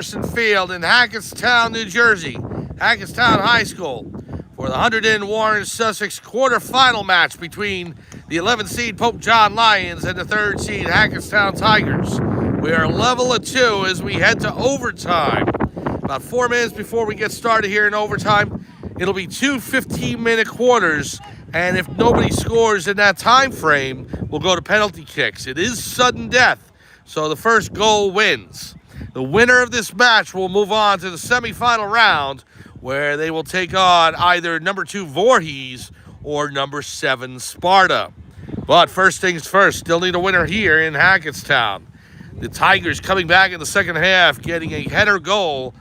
Field in Hackettstown, New Jersey, Hackettstown High School, for the Hunterdon Warren Sussex quarterfinal match between the 11th seed Pope John Lions and the 3rd seed Hackettstown Tigers. We are level at 2 as we head to overtime. About 4 minutes before we get started here in overtime, it'll be 2 15-minute quarters, and if nobody scores in that time frame, we'll go to penalty kicks. It is sudden death, so the first goal wins. The winner of this match will move on to the semifinal round, where they will take on either number 2 Voorhees or number 7 Sparta. But first things first, still need a winner here in Hackettstown. The Tigers coming back in the second half, getting a header goal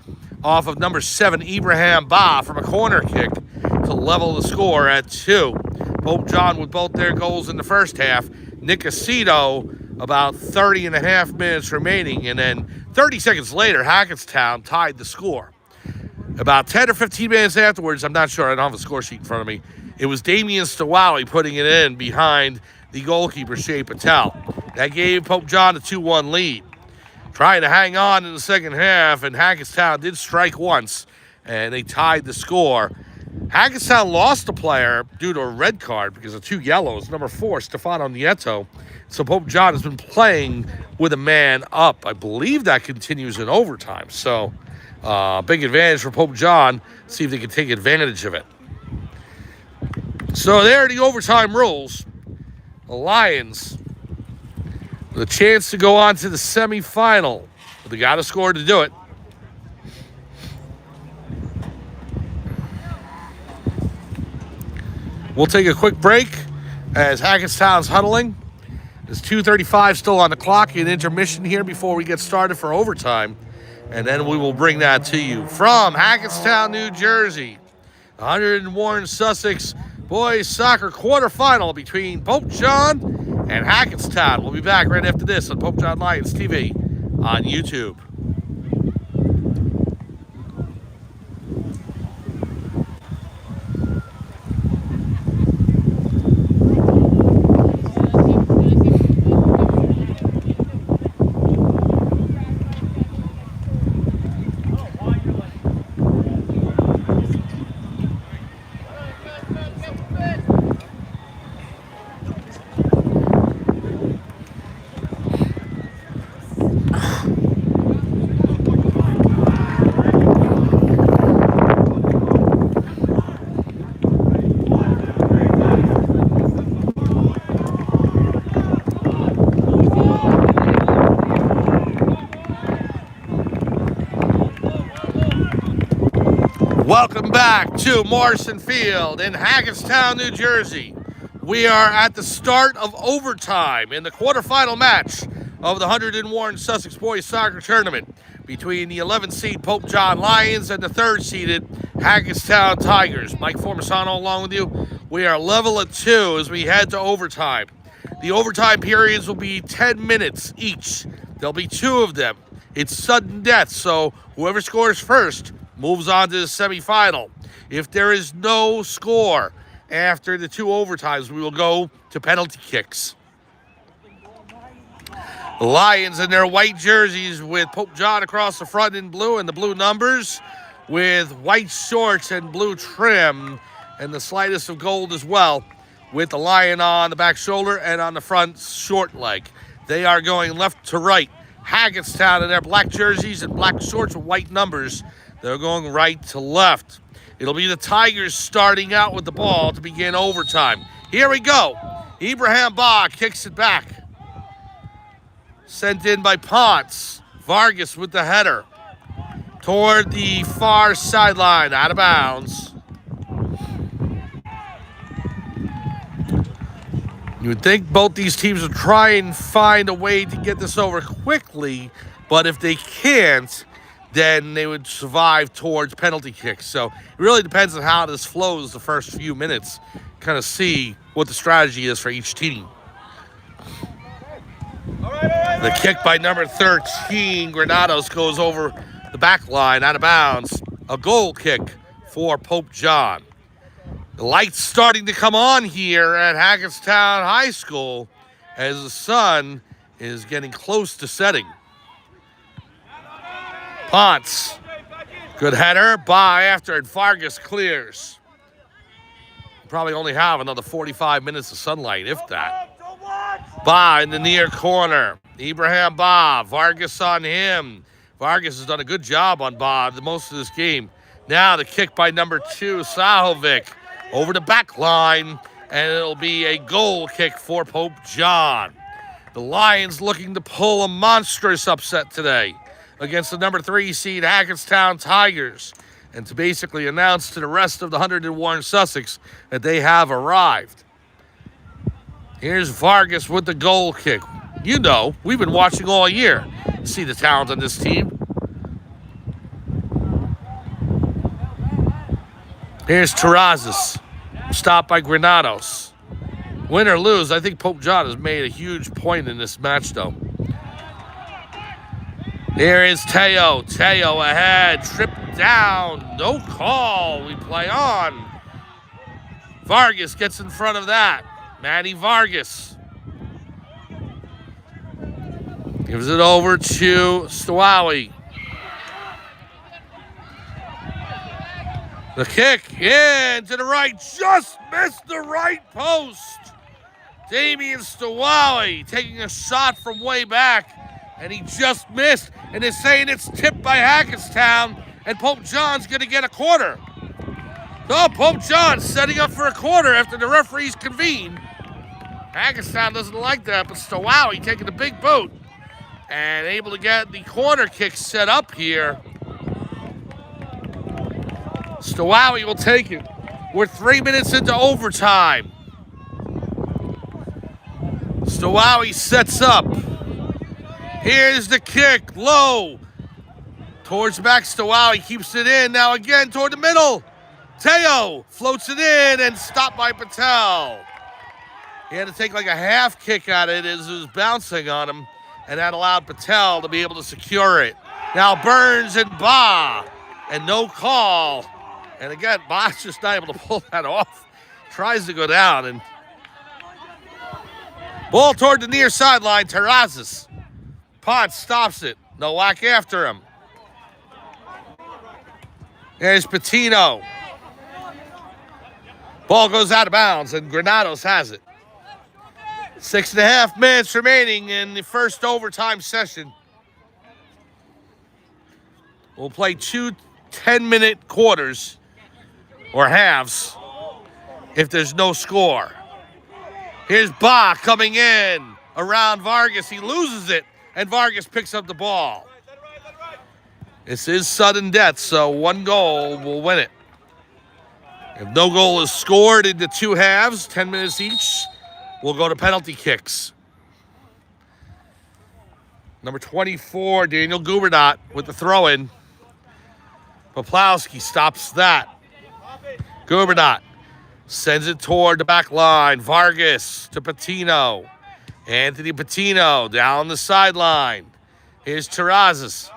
off of number 7 Ibrahim Ba from a corner kick to level the score at 2. Pope John with both their goals in the first half. Nicasito about 30 and a half minutes remaining, and then 30 seconds later, Hackettstown tied the score. About 10 or 15 minutes afterwards, I'm not sure, I don't have a score sheet in front of me, it was Damian Stawali putting it in behind the goalkeeper, Shea Patel. That gave Pope John a 2-1 lead. Trying to hang on in the second half, and Hackettstown did strike once, and they tied the score. Hackettstown lost a player due to a red card because of 2 yellows. Number 4, Stefano Nieto. So Pope John has been playing with a man up. I believe that continues in overtime. So big advantage for Pope John. See if they can take advantage of it. So there are the overtime rules. The Lions with a chance to go on to the semifinal. But they got to score to do it. We'll take a quick break as Hackettstown's huddling. There's 2:35 still on the clock, an intermission here before we get started for overtime. And then we will bring that to you from Hackettstown, New Jersey. The Hunterdon Warren Sussex boys soccer quarterfinal between Pope John and Hackettstown. We'll be back right after this on Pope John Lions TV on YouTube. Welcome back to Morrison Field in Hackettstown, New Jersey. We are at the start of overtime in the quarterfinal match of the Hunterdon Warren Sussex Boys Soccer Tournament between the 11th seed Pope John Lions and the 3rd seeded Hackettstown Tigers. Mike Formasano along with you. We are level at 2 as we head to overtime. The overtime periods will be 10 minutes each. There'll be 2 of them. It's sudden death, so whoever scores first moves on to the semifinal. If there is no score after the 2 overtimes, we will go to penalty kicks. The Lions in their white jerseys with Pope John across the front in blue and the blue numbers, with white shorts and blue trim and the slightest of gold as well, with the lion on the back shoulder and on the front short leg. They are going left to right. Hackettstown in their black jerseys and black shorts with white numbers. They're going right to left. It'll be the Tigers starting out with the ball to begin overtime. Here we go. Ibrahim Ba kicks it back. Sent in by Ponce. Vargas with the header. Toward the far sideline, out of bounds. You would think both these teams would try and find a way to get this over quickly, but if they can't, then they would survive towards penalty kicks. So it really depends on how this flows the first few minutes. Kind of see what the strategy is for each team. The kick by number 13, Granados, goes over the back line, out of bounds. A goal kick for Pope John. The lights starting to come on here at Hackettstown High School as the sun is getting close to setting. Ponce. Good header. Ba after it. Vargas clears. Probably only have another 45 minutes of sunlight, if that. Ba in the near corner. Ibrahim Ba. Vargas on him. Vargas has done a good job on Ba the most of this game. Now the kick by number 2, Sahovic. Over the back line. And it'll be a goal kick for Pope John. The Lions looking to pull a monstrous upset today against the number 3 seed Hackettstown Tigers, and to basically announce to the rest of the Hunterdon Warren Sussex that they have arrived. Here's Vargas with the goal kick. You know, we've been watching all year. See the talent on this team. Here's Terrazas. Stopped by Granados. Win or lose, I think Pope John has made a huge point in this match, though. Here is Teo. Teo ahead. Tripped down. No call. We play on. Vargas gets in front of that. Manny Vargas. Gives it over to Stawawi. The kick in to the right. Just missed the right post. Damian Stawawi taking a shot from way back. And he just missed. And they're saying it's tipped by Hackettstown. And Pope John's going to get a quarter. So Pope John setting up for a quarter after the referees convene. Hackettstown doesn't like that, but Stawawi taking the big boot. And able to get the corner kick set up here. Stawawi will take it. We're 3 minutes into overtime. Stawawi sets up. Here's the kick, low. Towards back, Stawawi keeps it in. Now again toward the middle. Teo floats it in and stopped by Patel. He had to take like a half kick at it as it was bouncing on him, and that allowed Patel to be able to secure it. Now Burns and Ba, and no call. And again, Ba's just not able to pull that off. Tries to go down, and ball toward the near sideline, Terrazas. Ponce stops it. Nowak after him. There's Patino. Ball goes out of bounds, and Granados has it. 6.5 minutes remaining in the first overtime session. We'll play 2 10-minute quarters or halves if there's no score. Here's Ba coming in around Vargas. He loses it, and Vargas picks up the ball. This is sudden death, so one goal will win it. If no goal is scored into 2 halves, 10 minutes each, we'll go to penalty kicks. Number 24, Daniel Gubernat with the throw-in. Poplowski stops that. Gubernat sends it toward the back line. Vargas to Patino. Anthony Patino down the sideline. Here's Terrazas.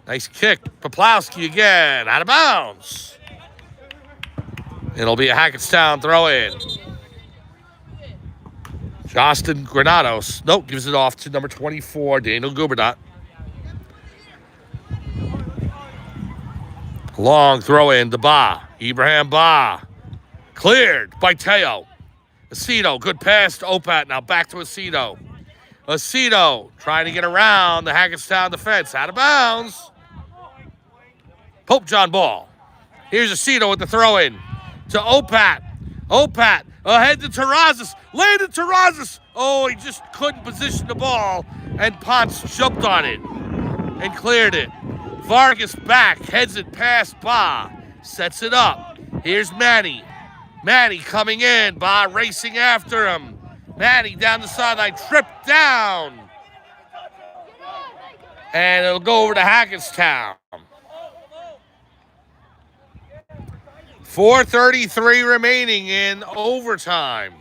Nice kick. Poplowski again. Out of bounds. It'll be a Hackettstown throw-in. Justin Granados. Nope, gives it off to number 24, Daniel Gubernat. Long throw-in to Ba. Ibrahim Ba. Cleared by Teo. Aceto, good pass to Opat. Now back to Aceto. Aceto trying to get around the Hackettstown defense. Out of bounds. Pope John ball. Here's Aceto with the throw-in to Opat. Opat ahead to Terrazas. Landed Terrazas. Oh, he just couldn't position the ball. And Ponce jumped on it and cleared it. Vargas back, heads it past Ba. Sets it up. Here's Manny. Manny coming in. Ba racing after him. Manny down the sideline. Tripped down. And it'll go over to Hackettstown. 4:33 remaining in overtime.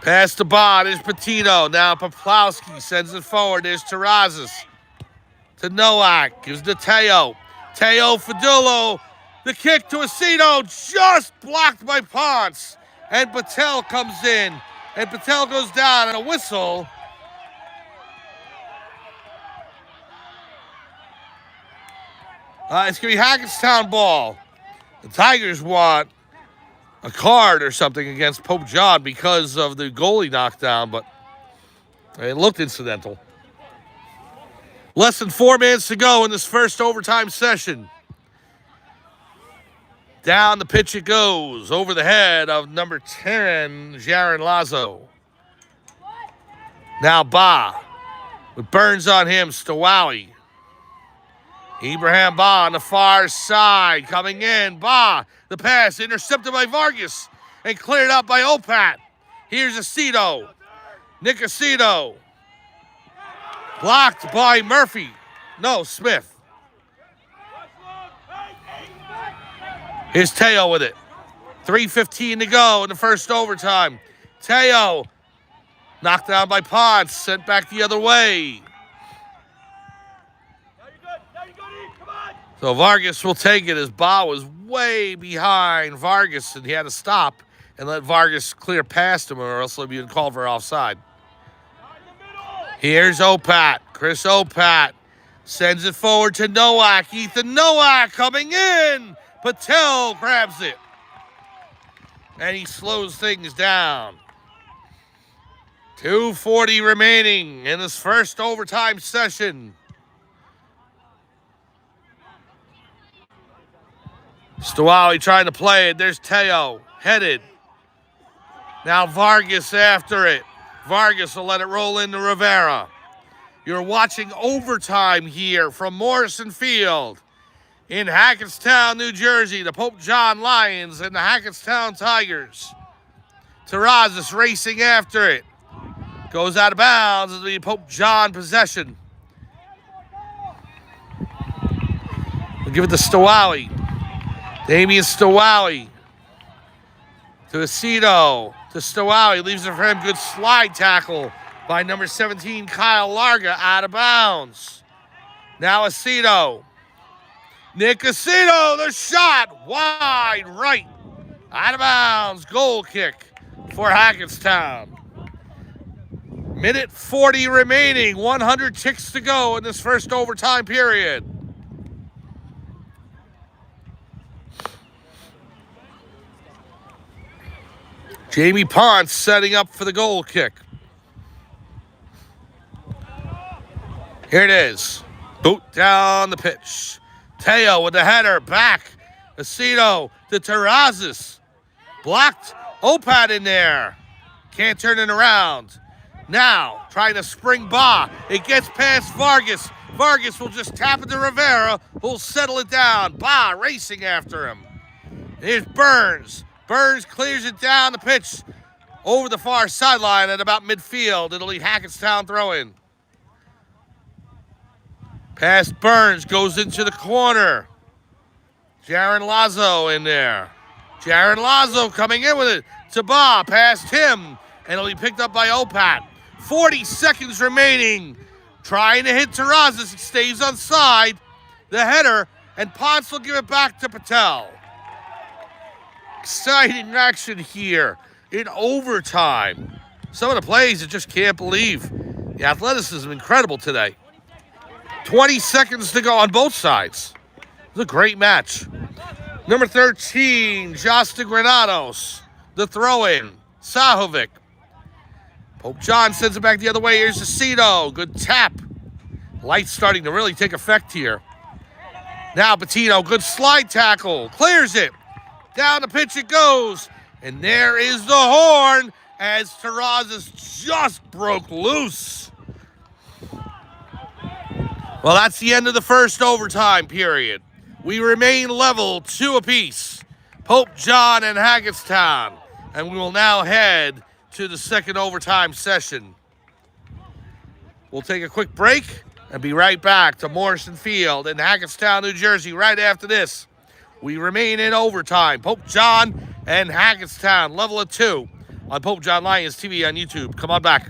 Pass to Ba. There's Patino. Now Poplowski sends it forward. There's Terrazas. To Nowak. Gives to Teo. Teo Fadullo. The kick to Aceto. Just blocked by Ponce. And Patel comes in. And Patel goes down. And a whistle. It's going to be Hackettstown ball. The Tigers want a card or something against Pope John because of the goalie knockdown, but it looked incidental. Less than 4 minutes to go in this first overtime session. Down the pitch it goes, over the head of number 10, Jaron Lazo. Now Ba, with Burns on him, Stowowie. Ibrahim Ba on the far side, coming in. Ba, the pass, intercepted by Vargas, and cleared out by Opat. Here's Aceto. Nick Aceto. Blocked by Murphy. No, Smith. Here's Teo with it. 3:15 to go in the first overtime. Teo knocked down by Ponce, sent back the other way. So Vargas will take it as Ba was way behind Vargas, and he had to stop and let Vargas clear past him, or else he'll be called for offside. Here's Opat. Chris Opat sends it forward to Nowak. Ethan Nowak coming in. Patel grabs it. And he slows things down. 2:40 remaining in this first overtime session. Stowowie trying to play it. There's Teo, headed. Now Vargas after it. Vargas will let it roll into Rivera. You're watching overtime here from Morrison Field in Hackettstown, New Jersey. The Pope John Lions and the Hackettstown Tigers. Terrazas racing after it. Goes out of bounds as the Pope John possession. We'll give it to Stowowie. Damian Stowowie to Aceto, to Stowowie, leaves it for him. Good slide tackle by number 17, Kyle Larga, out of bounds. Now Aceto. Nick Aceto, the shot, wide right. Out of bounds, goal kick for Hackettstown. Minute 40 remaining, 100 ticks to go in this first overtime period. Jamie Ponce setting up for the goal kick. Here it is. Boot down the pitch. Teo with the header. Back. Aceto to Terrazas. Blocked. Opat in there. Can't turn it around. Now, trying to spring Ba. It gets past Vargas. Vargas will just tap it to Rivera, who'll settle it down. Ba racing after him. Here's Burns. Burns clears it down the pitch over the far sideline at about midfield. It'll be Hackettstown throw-in. Past Burns, goes into the corner. Jaron Lazo in there. Jaron Lazo coming in with it to Ba, past him, and it'll be picked up by Opat. 40 seconds remaining. Trying to hit Terrazas, it stays on side. The header, and Ponce will give it back to Patel. Exciting action here in overtime. Some of the plays you just can't believe. The athleticism incredible today. 20 seconds to go on both sides. It was a great match. Number 13, Josta Granados. The throw-in, Sahovic. Pope John sends it back the other way. Here's Aceto. Good tap. Lights starting to really take effect here. Now Patino, good slide tackle. Clears it. Down the pitch it goes. And there is the horn as Terrazas just broke loose. Well, that's the end of the first overtime period. We remain level 2 apiece. Pope John and Hackettstown. And we will now head to the second overtime session. We'll take a quick break and be right back to Morrison Field in Hackettstown, New Jersey right after this. We remain in overtime. Pope John and Hackettstown, level of 2 on Pope John Lions TV on YouTube. Come on back.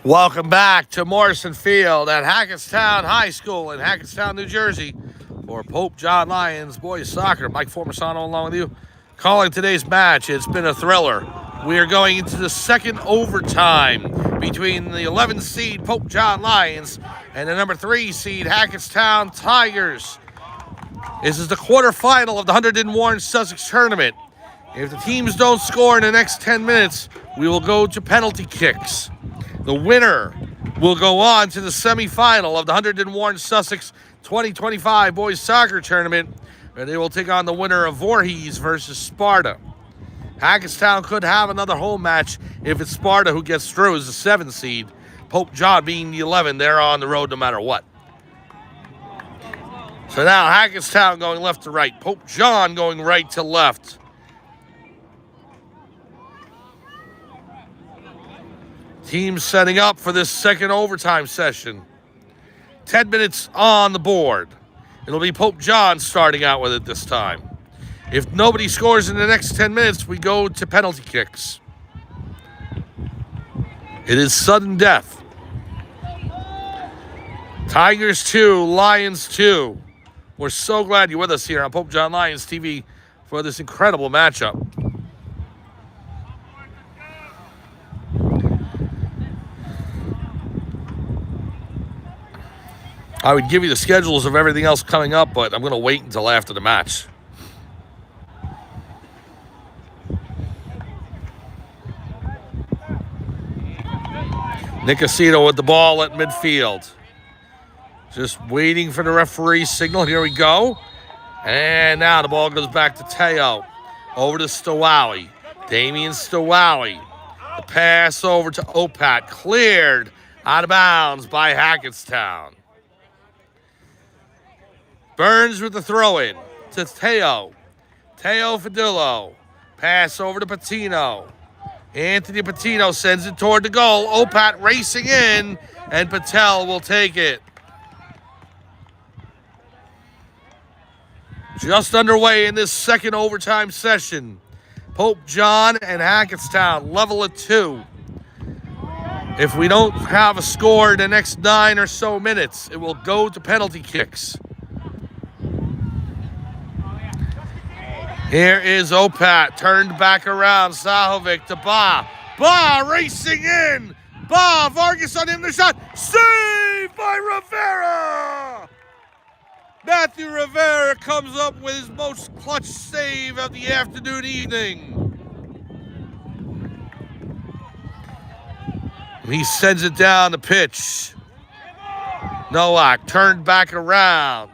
Welcome back to Morrison Field at Hackettstown High School in Hackettstown, New Jersey for Pope John Lions boys soccer. Mike Formasano along with you. Calling today's match. It's been a thriller. We are going into the second overtime between the 11 seed Pope John Lions and the number 3 seed Hackettstown Tigers. This is the quarterfinal of the Hunterdon Warren Sussex tournament. If the teams don't score in the next 10 minutes, we will go to penalty kicks. The winner will go on to the semifinal of the Hunterdon Warren Sussex 2025 boys soccer tournament, where they will take on the winner of Voorhees versus Sparta. Hackettstown could have another home match if it's Sparta who gets through as the 7th seed. Pope John being the 11, they're on the road no matter what. So now Hackettstown going left to right. Pope John going right to left. Teams setting up for this second overtime session. 10 minutes on the board. It'll be Pope John starting out with it this time. If nobody scores in the next 10 minutes, we go to penalty kicks. It is sudden death. Tigers 2, Lions 2. We're so glad you're with us here on Pope John Lions TV for this incredible matchup. I would give you the schedules of everything else coming up, but I'm going to wait until after the match. Nicasito with the ball at midfield. Just waiting for the referee's signal. Here we go. And now the ball goes back to Teo. Over to Stowawi. Damian Stowawi. The pass over to Opat. Cleared out of bounds by Hackettstown. Burns with the throw-in to Teo. Teo Fadillo. Pass over to Patino. Anthony Patino sends it toward the goal. Opat racing in, and Patel will take it. Just underway in this second overtime session. Pope John and Hackettstown level at 2. If we don't have a score in the next 9 or so minutes, it will go to penalty kicks. Here is Opat, turned back around, Sahovic to Ba. Ba racing in. Ba, Vargas on him, the shot. Saved by Rivera. Matthew Rivera comes up with his most clutch save of the afternoon evening. He sends it down the pitch. Nowak turned back around.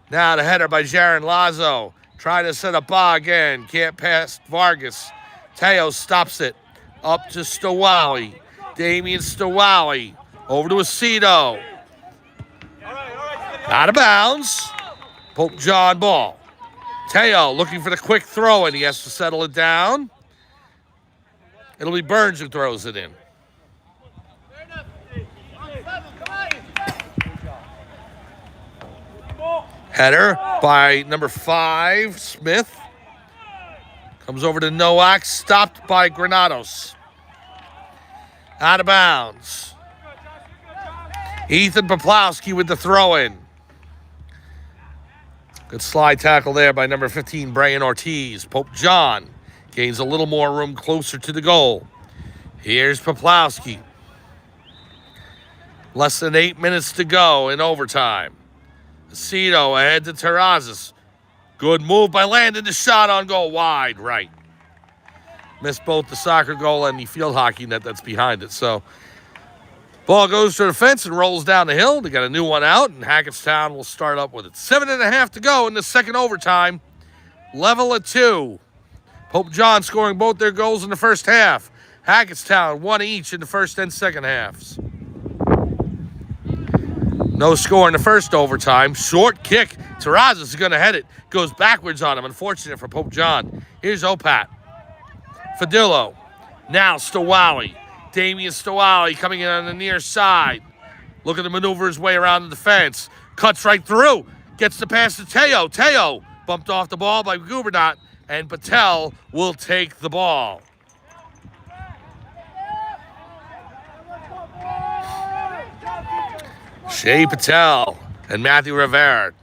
Now the header by Jaron Lazo. Trying to set up Ba again. Can't pass Vargas. Teo stops it. Up to Stowawi. Damian Stowawi. Over to Aceto. Out of bounds. Pope John ball. Teo looking for the quick throw, and he has to settle it down. It'll be Burns who throws it in. Header by number 5, Smith. Comes over to Nowak, stopped by Granados. Out of bounds. Ethan Poplowski with the throw-in. Good slide tackle there by number 15, Brian Ortiz. Pope John gains a little more room closer to the goal. Here's Poplowski. Less than 8 minutes to go in overtime. Aceto ahead to Terrazas. Good move by Landon. The shot on goal wide right. Missed both the soccer goal and the field hockey net that's behind it. So ball goes to the fence and rolls down the hill. They got a new one out, and Hackettstown will start up with it. 7.5 to go in the second overtime. Level at 2. Pope John scoring both their goals in the first half. Hackettstown 1 each in the first and second halves. No score in the first overtime. Short kick. Terrazas is going to head it. Goes backwards on him. Unfortunate for Pope John. Here's Opat. Fadillo. Now Stowawi. Damian Stowawi coming in on the near side. Looking to maneuver his way around the defense. Cuts right through. Gets the pass to Teo. Teo bumped off the ball by Gubernat. And Patel will take the ball. Shea Patel and Matthew Rivera.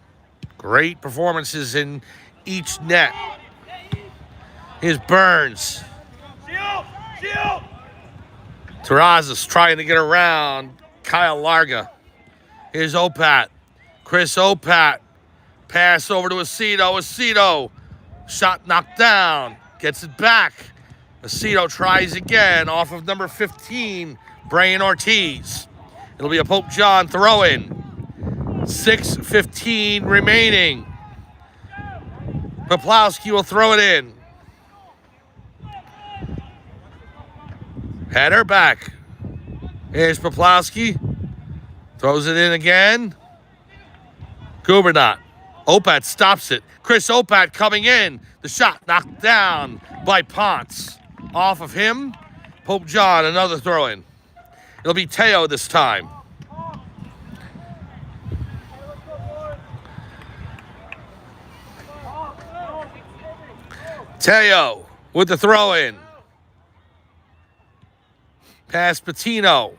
Great performances in each net. Here's Burns. Terrazas trying to get around Kyle Larga. Here's Opat. Chris Opat. Pass over to Aceto. Aceto. Shot knocked down. Gets it back. Aceto tries again off of number 15, Brian Ortiz. It'll be a Pope John throw-in. 6:15 remaining. Poplawski will throw it in. Header back. Here's Poplawski. Throws it in again. Gubernat. Opat stops it. Chris Opat coming in. The shot knocked down by Ponce. Off of him. Pope John, another throw-in. It'll be Teo this time. Teo with the throw-in. Pass Patino.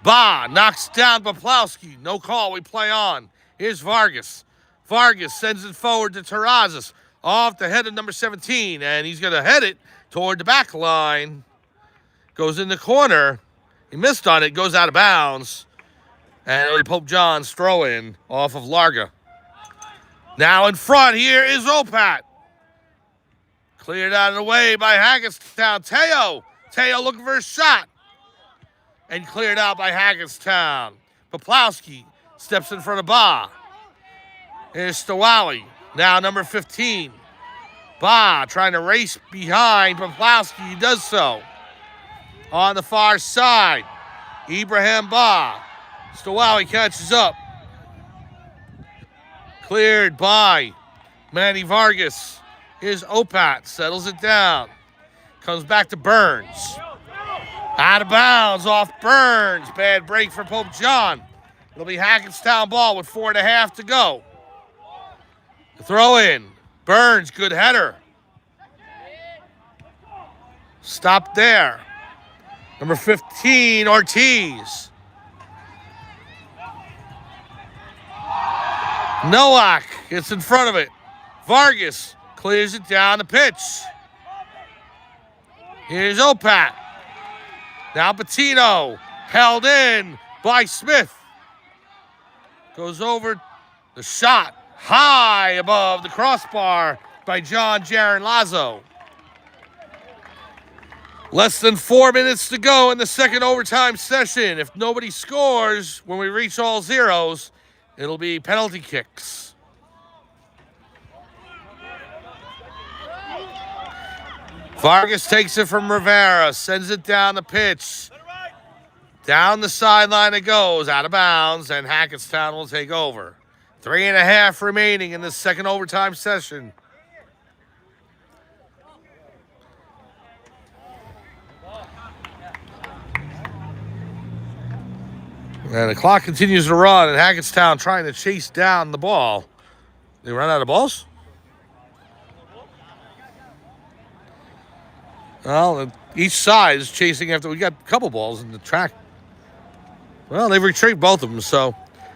Ba knocks down Poplawski. No call. We play on. Here's Vargas. Vargas sends it forward to Terrazas. Off the head of number 17. And he's going to head it toward the back line. Goes in the corner. He missed on it. Goes out of bounds. And Pope John's throw-in off of Larga. Now in front here is Opat. Cleared out of the way by Hackettstown. Teo. Teo looking for a shot. And cleared out by Hackettstown. Poplawski steps in front of Ba. Here's Stowawi. Now number 15. Ba trying to race behind Poplawski. He does so. On the far side. Ibrahim Ba. Stowawi catches up. Cleared by Manny Vargas. Here's Opat. Settles it down. Comes back to Burns. Out of bounds off Burns. Bad break for Pope John. It'll be Hackettstown ball with 4.5 to go. The throw in. Burns, good header. Stop there. Number 15, Ortiz. Nowak gets in front of it. Vargas clears it down the pitch. Here's Opat. Now Patino, held in by Smith. Goes over the shot, high above the crossbar by John Jaron Lazo. Less than 4 minutes to go in the second overtime session. If nobody scores when we reach all zeros, it'll be penalty kicks. Vargas takes it from Rivera, sends it down the pitch. Down the sideline it goes, out of bounds, and Hackettstown will take over. 3.5 remaining in the second overtime session. And the clock continues to run, and Hackettstown trying to chase down the ball. They run out of balls? Well, each side is chasing after. We got a couple balls in the track. Well, they've retrieved both of them, so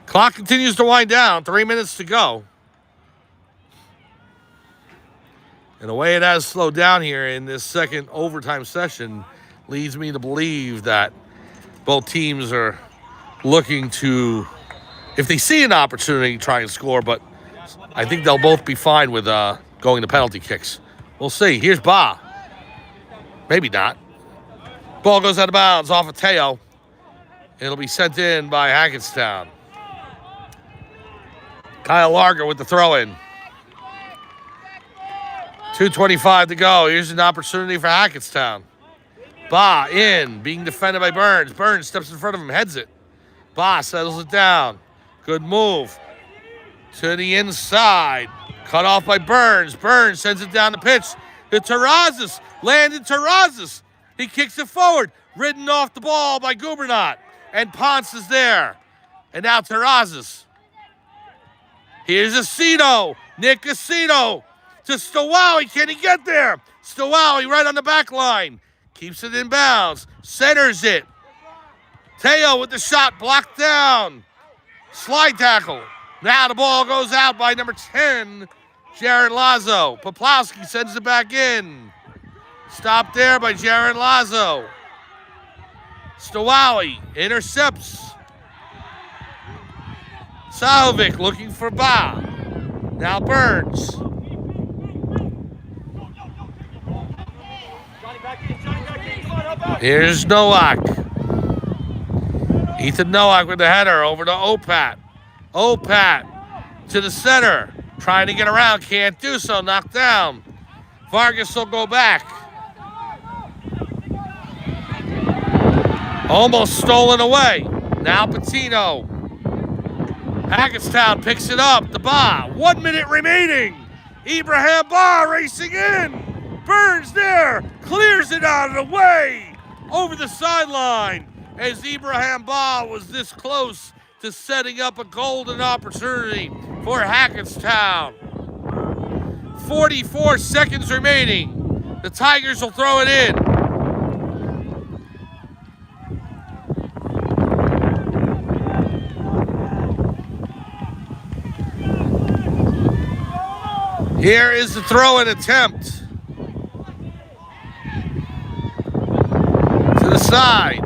clock continues to wind down. 3 minutes to go. And the way it has slowed down here in this second overtime session leads me to believe that both teams are looking to, if they see an opportunity, try and score, but I think they'll both be fine with going to penalty kicks. We'll see. Here's Ba. Maybe not. Ball goes out of bounds off of Teo. It'll be sent in by Hackettstown. Kyle Larga with the throw-in. 2:25 to go. Here's an opportunity for Hackettstown. Ba in, being defended by Burns. Burns steps in front of him, heads it. Ba settles it down. Good move. To the inside. Cut off by Burns. Burns sends it down the pitch. To Terrazas. Landed Terrazas. He kicks it forward. Ridden off the ball by Gubernat. And Ponce is there. And now Terrazas. Here's Aceto. Nick Aceto. To Stowawi. Can he get there? Stowawi right on the back line. Keeps it in bounds. Centers it. Teo with the shot blocked down. Slide tackle. Now the ball goes out by number 10, Jaron Lazo. Poplowski sends it back in. Stopped there by Jaron Lazo. Stawawi intercepts. Salvik looking for Ba. Now Burns. Here's Nowak. Ethan Nowak with the header over to Opat. Opat to the center. Trying to get around. Can't do so. Knocked down. Vargas will go back. Almost stolen away. Now Patino. Hackettstown picks it up. The Ba. 1 minute remaining. Ibrahim Ba racing in. Burns there. Clears it out of the way. Over the sideline. As Ibrahim Ba was this close to setting up a golden opportunity for Hackettstown. 44 seconds remaining. The Tigers will throw it in. Here is the throw-in attempt. To the side.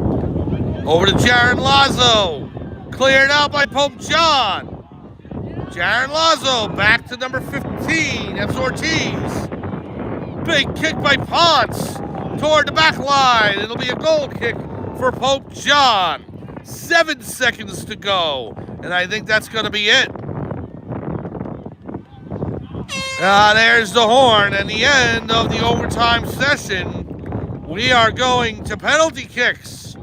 Over to Jaron Lazo. Cleared out by Pope John. Jaron Lazo back to number 15. That's Ortiz. Big kick by Ponce toward the back line. It'll be a goal kick for Pope John. 7 seconds to go. And I think that's going to be it. There's the horn and the end of the overtime session. We are going to penalty kicks.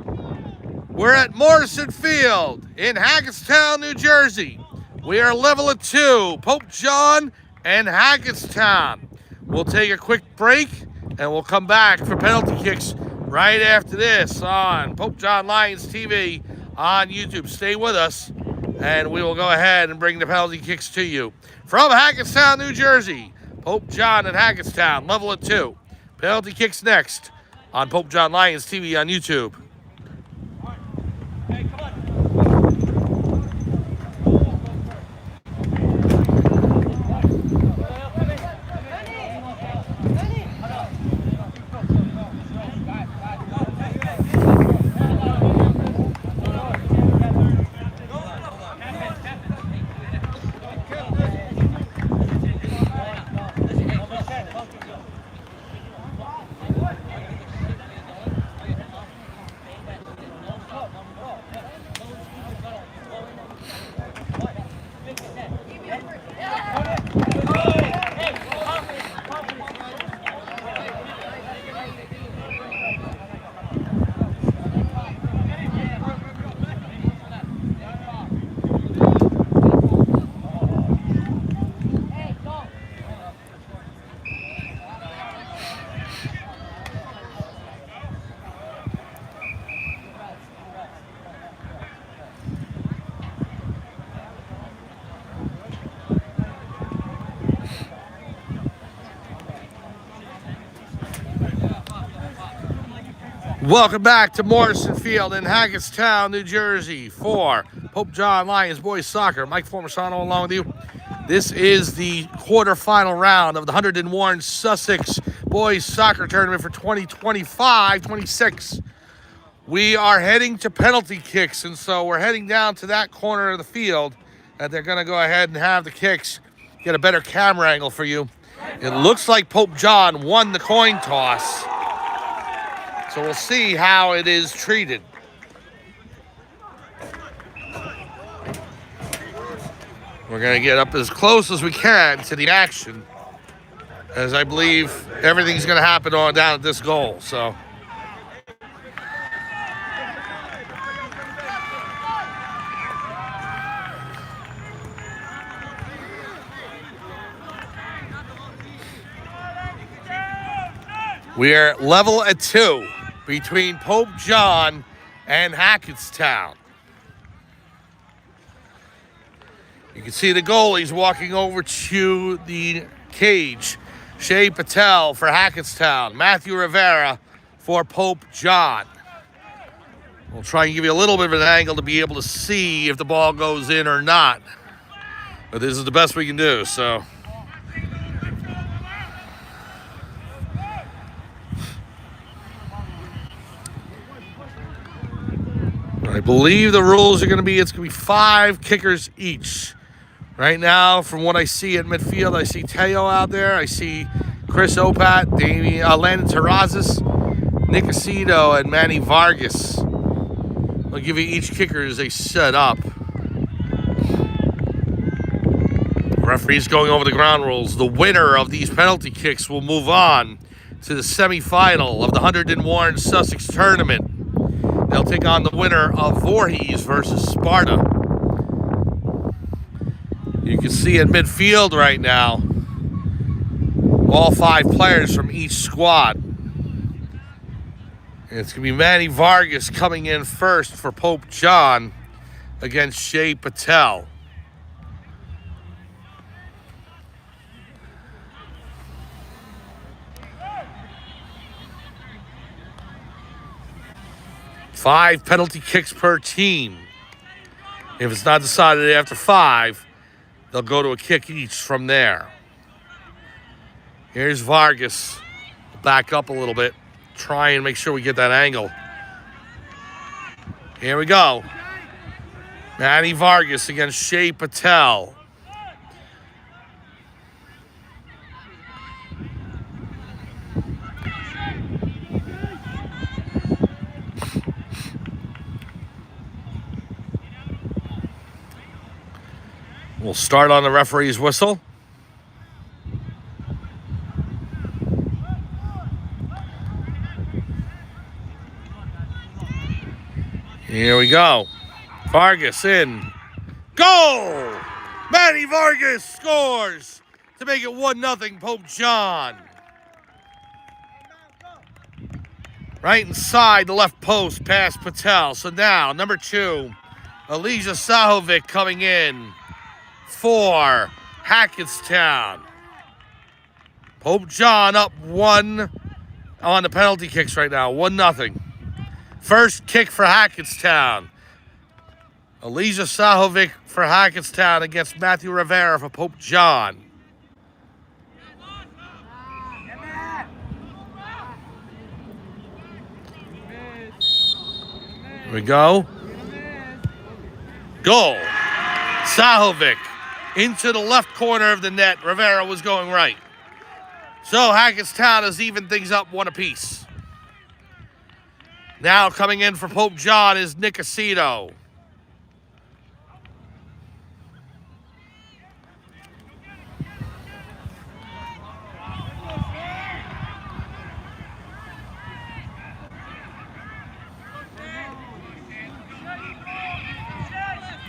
We're at Morrison Field in Hackettstown, New Jersey. We are level at 2, Pope John and Hackettstown. We'll take a quick break and we'll come back for penalty kicks right after this on Pope John Lions TV on YouTube. Stay with us and we will go ahead and bring the penalty kicks to you. From Hackettstown, New Jersey, Pope John and Hackettstown, level at 2. Penalty kicks next on Pope John Lions TV on YouTube. Welcome back to Morrison Field in Hackettstown, New Jersey for Pope John Lions Boys Soccer. Mike Formasano along with you. This is the quarterfinal round of the Hunterdon Sussex Boys Soccer Tournament for 2025-26. We are heading to penalty kicks, and so we're heading down to that corner of the field that they're going to go ahead and have the kicks. Get a better camera angle for you. It looks like Pope John won the coin toss. So we'll see how it is treated. We're going to get up as close as we can to the action, as I believe everything's going to happen on down at this goal. So we are level at 2 between Pope John and Hackettstown. You can see the goalies walking over to the cage. Shea Patel for Hackettstown. Matthew Rivera for Pope John. We'll try and give you a little bit of an angle to be able to see if the ball goes in or not. But this is the best we can do, so. I believe the rules are going to be, it's going to be 5 kickers each. Right now, from what I see at midfield, I see Teo out there. I see Chris Opat, Landon Terrazas, Nick Aceto, and Manny Vargas. I'll give you each kicker as they set up. Referee's going over the ground rules. The winner of these penalty kicks will move on to the semifinal of the Hunterdon Warren Sussex tournament. They'll take on the winner of Voorhees versus Sparta. You can see at midfield right now, all 5 players from each squad. And it's going to be Manny Vargas coming in first for Pope John against Shea Patel. Five penalty kicks per team. If it's not decided after 5, they'll go to a kick each from there. Here's Vargas. Back up a little bit. Try and make sure we get that angle. Here we go. Manny Vargas against Shea Patel. We'll start on the referee's whistle. Here we go. Vargas in. Goal! Manny Vargas scores to make it 1-0 Pope John. Right inside the left post past Patel. So now, number 2, Elijah Sahovic coming in for Hackettstown. Pope John up 1 on the penalty kicks right now, 1-0. First kick for Hackettstown. Elijah Sahovic for Hackettstown against Matthew Rivera for Pope John. Here we go. Goal. Sahovic into the left corner of the net. Rivera was going right. So Hackettstown has evened things up 1 apiece. Now coming in for Pope John is Nick Aceto.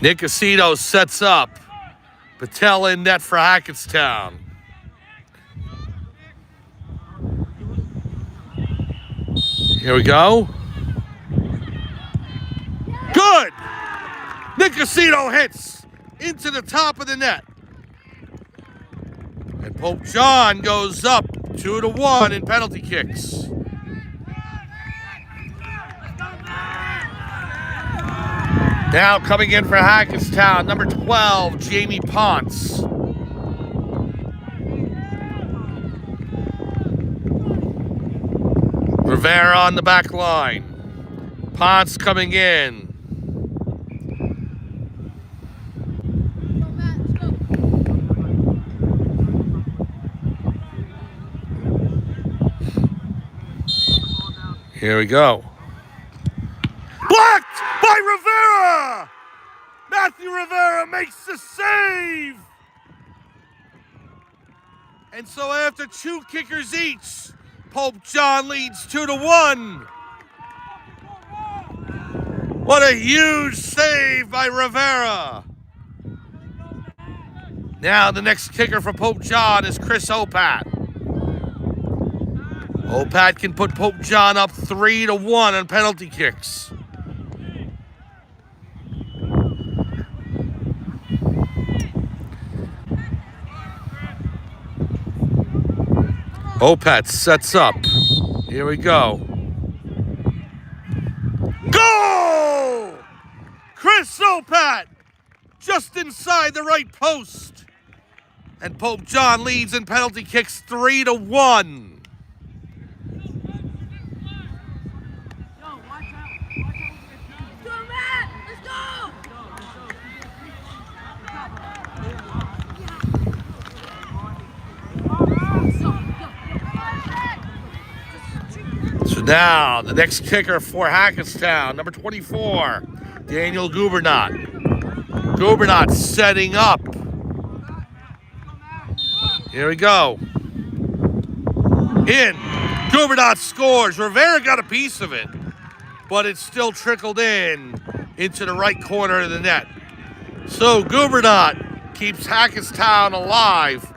Nick Aceto sets up. Patel in net for Hackettstown. Here we go. Good! Nick Aceto hits into the top of the net. And Pope John goes up 2-1 in penalty kicks. Now coming in for Hackettstown, number 12, Jamie Ponce. Rivera on the back line. Ponce coming in. Here we go. Blocked by Rivera! Matthew Rivera makes the save! And so after 2 kickers each, Pope John leads 2-1. What a huge save by Rivera. Now the next kicker for Pope John is Chris Opat. Opat can put Pope John up 3-1 on penalty kicks. Opat sets up. Here we go. Goal! whistle, Pat! Just inside the right post. And Pope John leads in penalty kicks 3-1. So now, the next kicker for Hackettstown, number 24, Daniel Gubernat. Gubernat setting up. Here we go. In. Gubernat scores. Rivera got a piece of it, but it still trickled in into the right corner of the net. So Gubernat keeps Hackettstown alive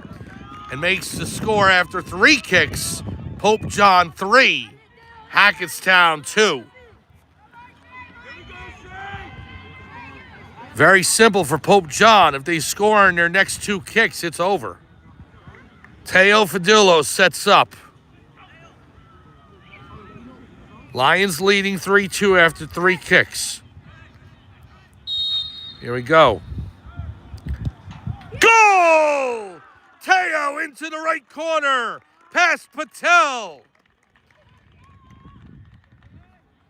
and makes the score after 3 kicks. Pope John 3, Hackettstown 2. Very simple for Pope John. If they score in their next 2 kicks, it's over. Teo Fadillo sets up. Lions leading 3-2 after 3 kicks. Here we go. Goal! Teo into the right corner. Past Patel.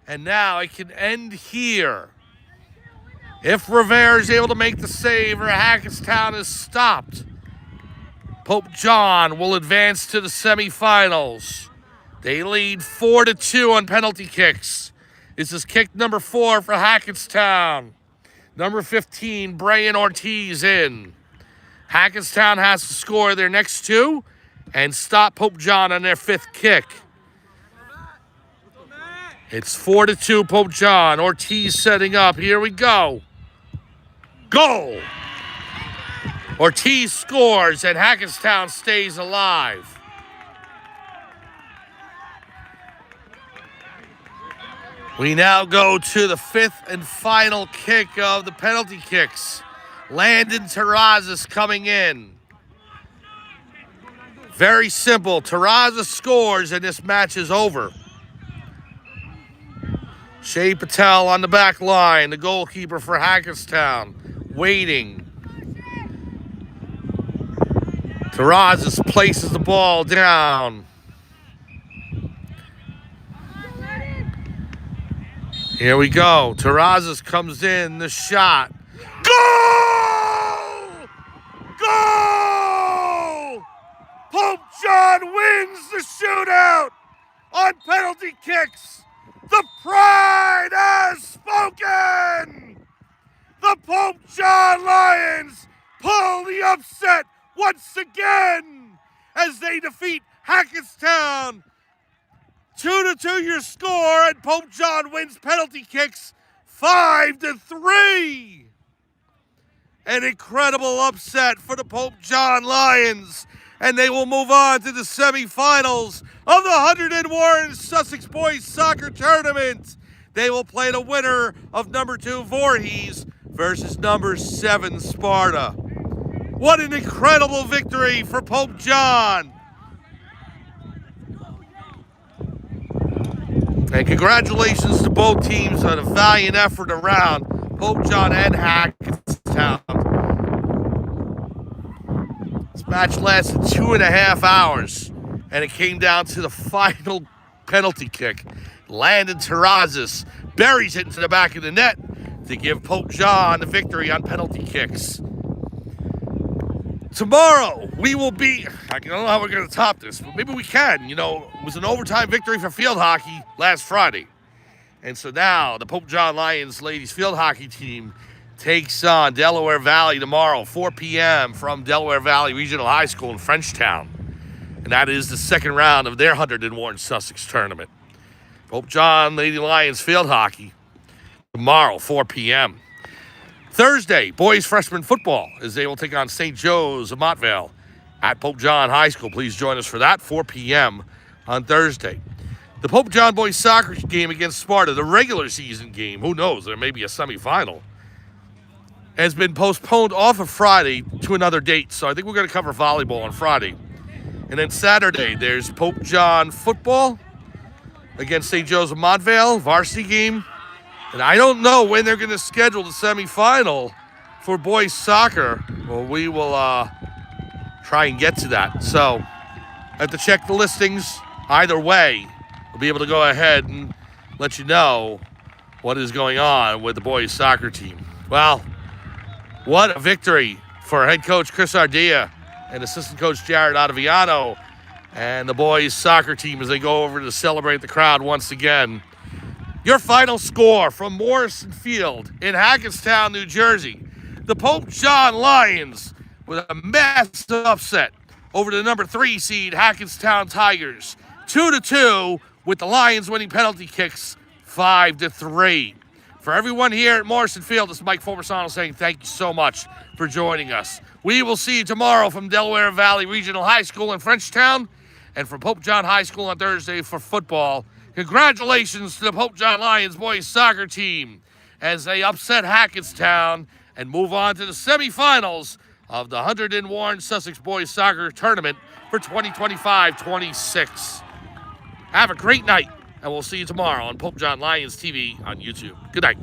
And now it can end here. If Rivera is able to make the save or Hackettstown is stopped, Pope John will advance to the semifinals. They lead 4-2 on penalty kicks. This is kick number 4 for Hackettstown. Number 15, Brian Ortiz in. Hackettstown has to score their next 2 and stop Pope John on their 5th kick. It's 4-2 Pope John. Ortiz setting up. Here we go. Goal! Ortiz scores and Hackettstown stays alive. We now go to the 5th and final kick of the penalty kicks. Landon Terrazas coming in. Very simple. Terrazas scores and this match is over. Shea Patel on the back line, the goalkeeper for Hackettstown, waiting. Terrazas places the ball down. Here we go. Terrazas comes in, the shot. Goal! Goal! Pope John wins the shootout on penalty kicks. The pride has spoken! The Pope John Lions pull the upset once again as they defeat Hackettstown. 2-2 your score, and Pope John wins penalty kicks 5-3. An incredible upset for the Pope John Lions, and they will move on to the semifinals of the Hunterdon Warren Sussex Boys Soccer Tournament. They will play the winner of number 2 Voorhees versus number 7 Sparta. What an incredible victory for Pope John. And congratulations to both teams on a valiant effort around Pope John and Hackettstown. This match lasted 2.5 hours, and it came down to the final penalty kick. Landon Terrazas buries it into the back of the net to give Pope John the victory on penalty kicks. Tomorrow, we will be, I don't know how we're going to top this, but maybe we can. You know, it was an overtime victory for field hockey last Friday. And so now the Pope John Lions ladies field hockey team takes on Delaware Valley tomorrow, 4 p.m. from Delaware Valley Regional High School in Frenchtown. And that is the second round of their Hunterdon Warren Sussex tournament. Pope John Lady Lions field hockey tomorrow, 4 p.m. Thursday, boys freshman football, as they will take on St. Joe's of Montvale at Pope John High School. Please join us for that, 4 p.m. on Thursday. The Pope John boys soccer game against Sparta, the regular season game, who knows, there may be a semifinal, has been postponed off of Friday to another date. So I think we're going to cover volleyball on Friday. And then Saturday, there's Pope John football against St. Joe's of Montvale, varsity game. And I don't know when they're going to schedule the semifinal for boys soccer. Well, we will try and get to that. So, I have to check the listings. Either way, we'll be able to go ahead and let you know what is going on with the boys soccer team. Well, what a victory for head coach Chris Ardea and assistant coach Jared Ottaviano and the boys soccer team as they go over to celebrate the crowd once again. Your final score from Morrison Field in Hackettstown, New Jersey. The Pope John Lions with a massive upset over the number 3 seed Hackettstown Tigers. 2-2 with the Lions winning penalty kicks 5-3. For everyone here at Morrison Field, this is Mike Formersano saying thank you so much for joining us. We will see you tomorrow from Delaware Valley Regional High School in Frenchtown and from Pope John High School on Thursday for football. Congratulations to the Pope John Lions boys soccer team as they upset Hackettstown and move on to the semifinals of the Hunterdon Warren Sussex boys soccer tournament for 2025-26. Have a great night, and we'll see you tomorrow on Pope John Lions TV on YouTube. Good night.